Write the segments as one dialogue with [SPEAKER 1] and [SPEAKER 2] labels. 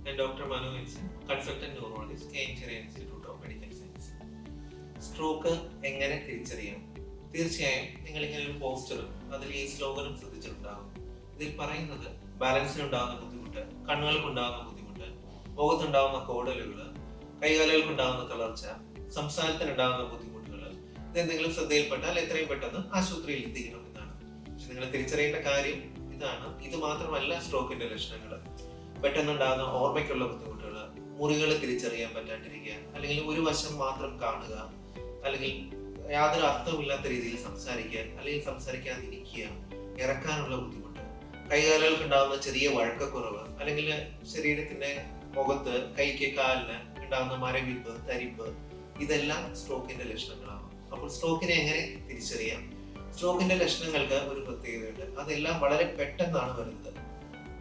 [SPEAKER 1] and Dr. Manu Wilson, consultant neurologist, Keynshire Institute of Medical Science. Stroke എങ്ങനെ തിരിച്ചറിയാം? തീർച്ചയായും നിങ്ങൾ ഇങ്ങനെ ഒരു പോസ്റ്റർ അതിൽ ഈ സ്ലോഗനും ശ്രദ്ധിച്ചിട്ടുണ്ടാകും. ഇതിൽ പറയുന്നത് ബാലൻസിനുണ്ടാകുന്ന ബുദ്ധിമുട്ട്, കണ്ണുകൾക്കുണ്ടാകുന്ന ബുദ്ധിമുട്ട്, മുഖത്തുണ്ടാകുന്ന കോടലുകൾ, കൈകാലുകൾക്കുണ്ടാകുന്ന തളർച്ച, സംസാരത്തിനുണ്ടാകുന്ന ബുദ്ധിമുട്ടുകൾ, ഇതെന്തെങ്കിലും ശ്രദ്ധയിൽപ്പെട്ടാൽ എത്രയും പെട്ടെന്ന് ആശുപത്രിയിൽ എത്തിക്കണം എന്നാണ്. പക്ഷെ നിങ്ങൾ തിരിച്ചറിയേണ്ട കാര്യം ഇതാണ്, ഇത് മാത്രമല്ല സ്ട്രോക്കിന്റെ ലക്ഷണങ്ങൾ. പെട്ടെന്നുണ്ടാകുന്ന ഓർമ്മയ്ക്കുള്ള ബുദ്ധിമുട്ടുകൾ, മുറികൾ തിരിച്ചറിയാൻ പറ്റാണ്ടിരിക്കുക, അല്ലെങ്കിൽ ഒരു വശം മാത്രം കാണുക, അല്ലെങ്കിൽ യാതൊരു അർത്ഥമില്ലാത്ത രീതിയിൽ സംസാരിക്കുക, അല്ലെങ്കിൽ സംസാരിക്കാതിരിക്കുക, ഇറക്കാനുള്ള ബുദ്ധിമുട്ട്, കൈകാലുകൾക്ക് ഉണ്ടാകുന്ന ചെറിയ വഴക്കക്കുറവ്, അല്ലെങ്കിൽ ശരീരത്തിന്റെ മുഖത്ത്, കൈക്ക്, കാലിന് ഉണ്ടാകുന്ന മരവിപ്പ്, തരിപ്പ്, ഇതെല്ലാം സ്ട്രോക്കിന്റെ ലക്ഷണങ്ങളാണ്. അപ്പോൾ സ്ട്രോക്കിനെ എങ്ങനെ തിരിച്ചറിയാം? സ്ട്രോക്കിന്റെ ലക്ഷണങ്ങൾക്ക് ഒരു പ്രത്യേകതയുണ്ട്. അതെല്ലാം വളരെ പെട്ടെന്നാണ് വരുന്നത്.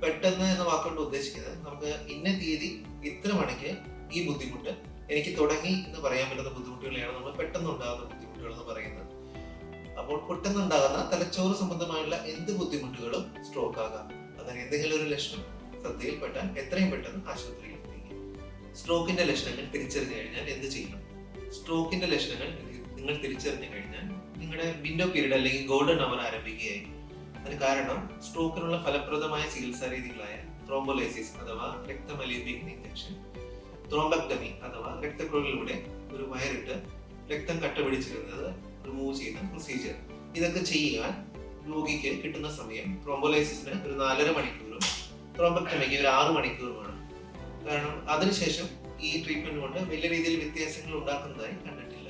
[SPEAKER 1] പെട്ടെന്ന് എന്ന വാക്കുകൊണ്ട് ഉദ്ദേശിക്കുന്നത് നമുക്ക് ഇന്ന തീയതി ഇത്ര മണിക്ക് ഈ ബുദ്ധിമുട്ട് എനിക്ക് തുടങ്ങി എന്ന് പറയാൻ പറ്റുന്ന ബുദ്ധിമുട്ടുകളെയാണ് നമ്മൾ പെട്ടെന്നുണ്ടാകുന്ന ബുദ്ധിമുട്ടുകൾ എന്ന് പറയുന്നത്. അപ്പോൾ പെട്ടെന്നുണ്ടാകുന്ന തലച്ചോറ് സംബന്ധമായുള്ള എന്ത് ബുദ്ധിമുട്ടുകളും സ്ട്രോക്ക് ആകാം. അങ്ങനെ എന്തെങ്കിലും ഒരു ലക്ഷണം ശ്രദ്ധയിൽപ്പെട്ടാൽ എത്രയും പെട്ടെന്ന് ആശുപത്രിയിൽ എത്തിക്കും. സ്ട്രോക്കിന്റെ ലക്ഷണങ്ങൾ തിരിച്ചറിഞ്ഞു കഴിഞ്ഞാൽ എന്ത് ചെയ്യണം? സ്ട്രോക്കിന്റെ ലക്ഷണങ്ങൾ നിങ്ങൾ തിരിച്ചറിഞ്ഞു കഴിഞ്ഞാൽ നിങ്ങളുടെ വിൻഡോ പീരീഡ് അല്ലെങ്കിൽ ഗോൾഡൻ അവർ ആരംഭിക്കുകയായി. അതിന് കാരണം സ്ട്രോക്കിനുള്ള ഫലപ്രദമായ ചികിത്സാ രീതികളായ ത്രോംബോലൈസിസ് അഥവാ രക്തമലിയിപ്പിക്കുന്ന ഇഞ്ചക്ഷൻ, ത്രോംബക്ടമി അഥവാ രക്തക്കുഴലിലൂടെ ഒരു വയറിട്ട് രക്തം കട്ട പിടിച്ചിരുന്നത് റിമൂവ് ചെയ്യുന്ന പ്രൊസീജിയർ, ഇതൊക്കെ ചെയ്യാൻ രോഗിക്ക് കിട്ടുന്ന സമയം ത്രോംബോലൈസിസിന് ഒരു 4.5 മണിക്കൂറും ത്രോംബക്ടമിക്ക് ഒരു 6 മണിക്കൂറുമാണ്. കാരണം അതിനുശേഷം ഈ ട്രീറ്റ്മെന്റ് കൊണ്ട് വലിയ രീതിയിൽ വ്യത്യാസങ്ങൾ ഉണ്ടാക്കുന്നതായി കണ്ടിട്ടില്ല.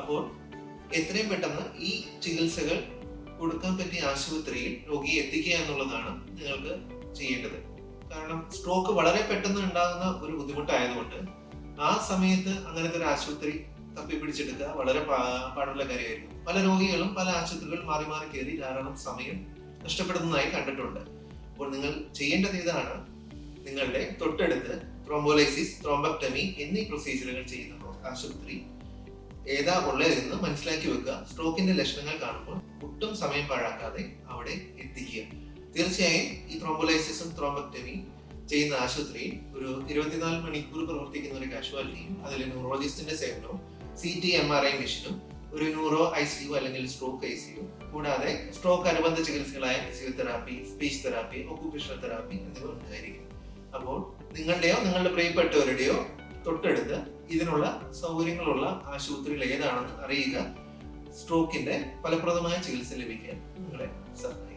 [SPEAKER 1] അപ്പോൾ എത്രയും പെട്ടെന്ന് ഈ ചികിത്സകൾ കൊടുക്കാൻ പറ്റിയ ആശുപത്രിയിൽ രോഗിയെ എത്തിക്കുക എന്നുള്ളതാണ് നിങ്ങൾക്ക് ചെയ്യേണ്ടത്. കാരണം സ്ട്രോക്ക് വളരെ പെട്ടെന്ന് ഉണ്ടാകുന്ന ഒരു ബുദ്ധിമുട്ടായതുകൊണ്ട് ആ സമയത്ത് അങ്ങനത്തെ ഒരു ആശുപത്രി തപ്പിപ്പിടിച്ചെടുക്കുക വളരെ പാടുള്ള കാര്യമായിരിക്കും. പല രോഗികളും പല ആശുപത്രികൾ മാറി മാറി കയറി ധാരാളം സമയം നഷ്ടപ്പെടുന്നതായി കണ്ടിട്ടുണ്ട്. അപ്പോൾ നിങ്ങൾ ചെയ്യേണ്ടത് ഇതാണ്: നിങ്ങളുടെ തൊട്ടടുത്ത് ത്രോംബോലൈസിസ്, ത്രോംബക്ടമി എന്നീ പ്രൊസീജിയറുകൾ ചെയ്യുന്ന ആശുപത്രി ഏതാ ഉള്ളതെന്ന് മനസ്സിലാക്കി വെക്കുക. സ്ട്രോക്കിന്റെ ലക്ഷണങ്ങൾ കാണുമ്പോൾ ഒട്ടും സമയം പാഴാക്കാതെ അവിടെ എത്തിക്കുക. തീർച്ചയായും ഈ ത്രോംബോലൈസിസും ത്രോംബക്ടമി ചെയ്യുന്ന ആശുപത്രിയിൽ ഒരു 24 മണിക്കൂർ പ്രവർത്തിക്കുന്ന ഒരു കാഷ്വാലിറ്റിയും, അതിൽ ന്യൂറോളജിസ്റ്റിന്റെ സേവനവും, CT MRI മെഷീനും, ഒരു ന്യൂറോ ICU അല്ലെങ്കിൽ സ്ട്രോക്ക് ICU, കൂടാതെ സ്ട്രോക്ക് അനുബന്ധ ചികിത്സകളായ physiotherapy, speech therapy, occupational therapy എന്നിവ ഉണ്ടായിരിക്കും. അപ്പോൾ നിങ്ങളുടെയോ നിങ്ങളുടെ പ്രിയപ്പെട്ടവരുടെയോ തൊട്ടടുത്ത് ഇതിനുള്ള സൗകര്യങ്ങളുള്ള ആശുപത്രികൾ ഏതാണെന്ന് അറിയുക. സ്ട്രോക്കിന്റെ ഫലപ്രദമായ ചികിത്സ ലഭിക്കാൻ നിങ്ങളെ സഹായിക്കും.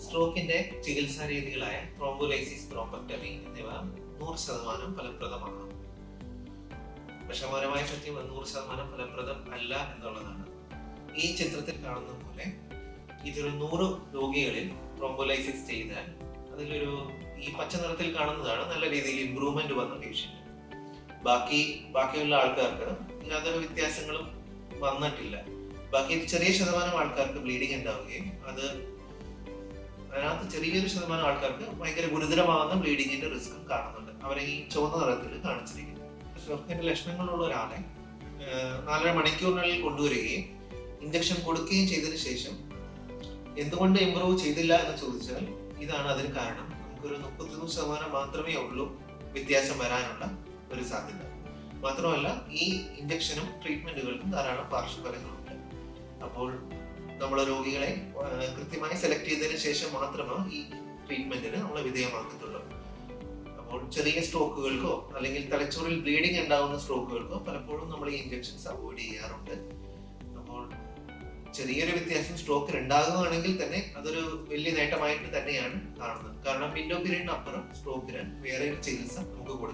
[SPEAKER 1] സ്ട്രോക്കിന്റെ ചികിത്സാ രീതികളായ ത്രോംബോലൈസിസ്, ത്രോംബക്ടമി എന്നിവ 100% ഫലപ്രദമാണ്. വിഷമകരമായ സത്യം 100% ഫലപ്രദം അല്ല എന്നുള്ളതാണ്. ഈ ചിത്രത്തിൽ കാണുന്ന പോലെ ഇതൊരു 100 രോഗികളിൽ ത്രോംബോലൈസിസ് ചെയ്താൽ അതിലൊരു ഈ പച്ച നിറത്തിൽ കാണുന്നതാണ് നല്ല രീതിയിൽ ഇംപ്രൂവ്മെന്റ് വന്ന പേഷ്യന്റ്. ബാക്കിയുള്ള ആൾക്കാർക്ക് യാതൊരു വ്യത്യാസങ്ങളും വന്നിട്ടില്ല. ബാക്കി ചെറിയ ശതമാനം ആൾക്കാർക്ക് ബ്ലീഡിങ് ഉണ്ടാവുകയും അതിനകത്ത് ചെറിയൊരു ശതമാനം ആൾക്കാർക്ക് ഭയങ്കര ഗുരുതരമാകുന്ന ബ്ലീഡിങ്ങിന്റെ റിസ്ക്കും കാണുന്നുണ്ട്. അവരെ ഈ ചുവന്ന നിറത്തിൽ കാണിച്ചിരിക്കുന്നു. സ്ട്രോക്കിന്റെ ലക്ഷണങ്ങളുള്ള ഒരാളെ 4.5 മണിക്കൂറിനുള്ളിൽ കൊണ്ടുവരികയും ഇഞ്ചക്ഷൻ കൊടുക്കുകയും ചെയ്തതിനു ശേഷം എന്തുകൊണ്ട് ഇംപ്രൂവ് ചെയ്തില്ല എന്ന് ചോദിച്ചാൽ ഇതാണ് അതിന് കാരണം. നമുക്കൊരു 33% മാത്രമേ ഉള്ളൂ വ്യത്യാസം വരാനുള്ള ഒരു സാധ്യത. മാത്രമല്ല ഈ ഇഞ്ചക്ഷനും ട്രീറ്റ്മെന്റുകൾക്കും ധാരാളം പാർശ്വഫലങ്ങളുണ്ട്. അപ്പോൾ നമ്മൾ രോഗികളെ കൃത്യമായി സെലക്ട് ചെയ്തതിനു ശേഷം മാത്രമേ ഈ ട്രീറ്റ്മെന്റിന് നമ്മൾ വിധേയമാക്കത്തുള്ളൂ. അപ്പോൾ ചെറിയ സ്ട്രോക്കുകൾക്കോ അല്ലെങ്കിൽ തലച്ചോറിൽ ബ്ലീഡിംഗ് ഉണ്ടാകുന്ന സ്ട്രോക്കുകൾക്കോ പലപ്പോഴും നമ്മൾ ഈ ഇഞ്ചക്ഷൻസ് അവോയ്ഡ് ചെയ്യാറുണ്ട്. അപ്പോൾ ചെറിയൊരു വ്യത്യാസം സ്ട്രോക്കിൽ ഉണ്ടാകുകയാണെങ്കിൽ തന്നെ അതൊരു വലിയ നേട്ടമായിട്ട് തന്നെയാണ് കാണുന്നത്. കാരണം വിൻഡോ പീരീഡിന് അപ്പുറം സ്ട്രോക്കിന് വേറെ ഒരു ചികിത്സ നമുക്ക് കൊടുക്കാം.